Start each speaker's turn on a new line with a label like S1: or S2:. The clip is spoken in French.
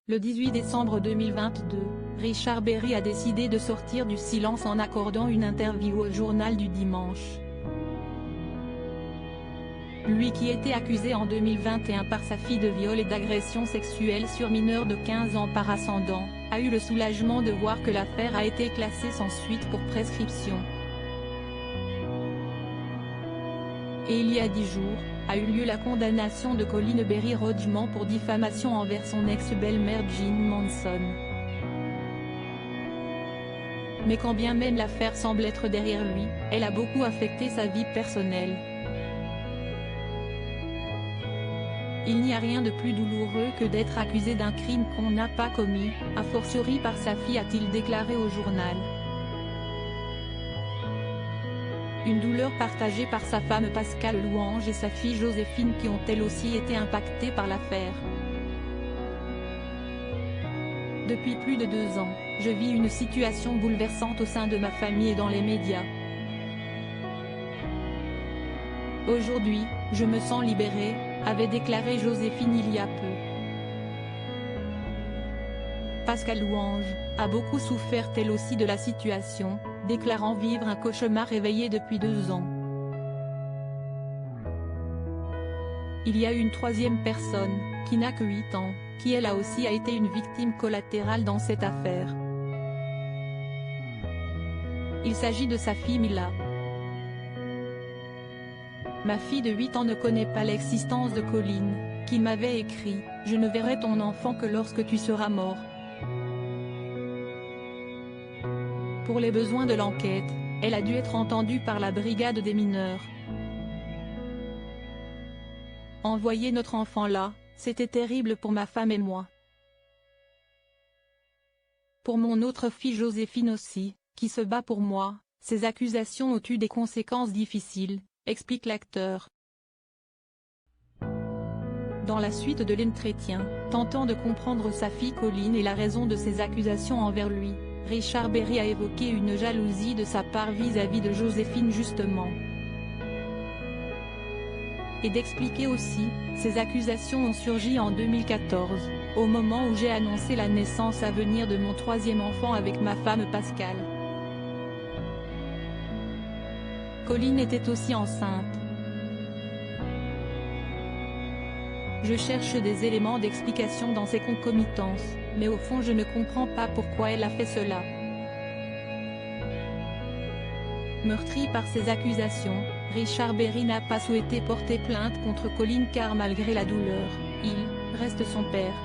S1: Le 18 décembre 2022, Richard Berry a décidé de sortir du silence en accordant une interview au Journal du Dimanche. Lui qui était accusé en 2021 par sa fille de viol et d'agression sexuelle sur mineur de 15 ans par ascendant, a eu le soulagement de voir que l'affaire a été classée sans suite pour prescription. Et il y a 10 jours, a eu lieu la condamnation de Colin Berry Rodgman pour diffamation envers son ex-belle-mère Jean Manson. Mais quand bien même l'affaire semble être derrière lui, elle a beaucoup affecté sa vie personnelle. Il n'y a rien de plus douloureux que d'être accusé d'un crime qu'on n'a pas commis, a fortiori par sa fille, a-t-il déclaré au journal. Une douleur partagée par sa femme Pascale Louange et sa fille Joséphine qui ont elles aussi été impactées par l'affaire. Depuis plus de 2 ans, je vis une situation bouleversante au sein de ma famille et dans les médias. Aujourd'hui, je me sens libérée, avait déclaré Joséphine il y a peu. Pascale Louange a beaucoup souffert elle aussi de la situation, déclarant vivre un cauchemar réveillé depuis 2 ans. Il y a une troisième personne, qui n'a que 8 ans, qui elle aussi a été une victime collatérale dans cette affaire. Il s'agit de sa fille Mila. Ma fille de 8 ans ne connaît pas l'existence de Colin, qui m'avait écrit « Je ne verrai ton enfant que lorsque tu seras mort ». Pour les besoins de l'enquête, elle a dû être entendue par la brigade des mineurs. Envoyer notre enfant là, c'était terrible pour ma femme et moi. Pour mon autre fille Joséphine aussi, qui se bat pour moi, ces accusations ont eu des conséquences difficiles, explique l'acteur. Dans la suite de l'entretien, tentant de comprendre sa fille Colin et la raison de ses accusations envers lui, Richard Berry a évoqué une jalousie de sa part vis-à-vis de Joséphine justement. Et d'expliquer aussi, ces accusations ont surgi en 2014, au moment où j'ai annoncé la naissance à venir de mon 3e enfant avec ma femme Pascale. Colin était aussi enceinte. Je cherche des éléments d'explication dans ces concomitances, mais au fond je ne comprends pas pourquoi elle a fait cela. Meurtri par ces accusations, Richard Berry n'a pas souhaité porter plainte contre Colin car malgré la douleur, il reste son père.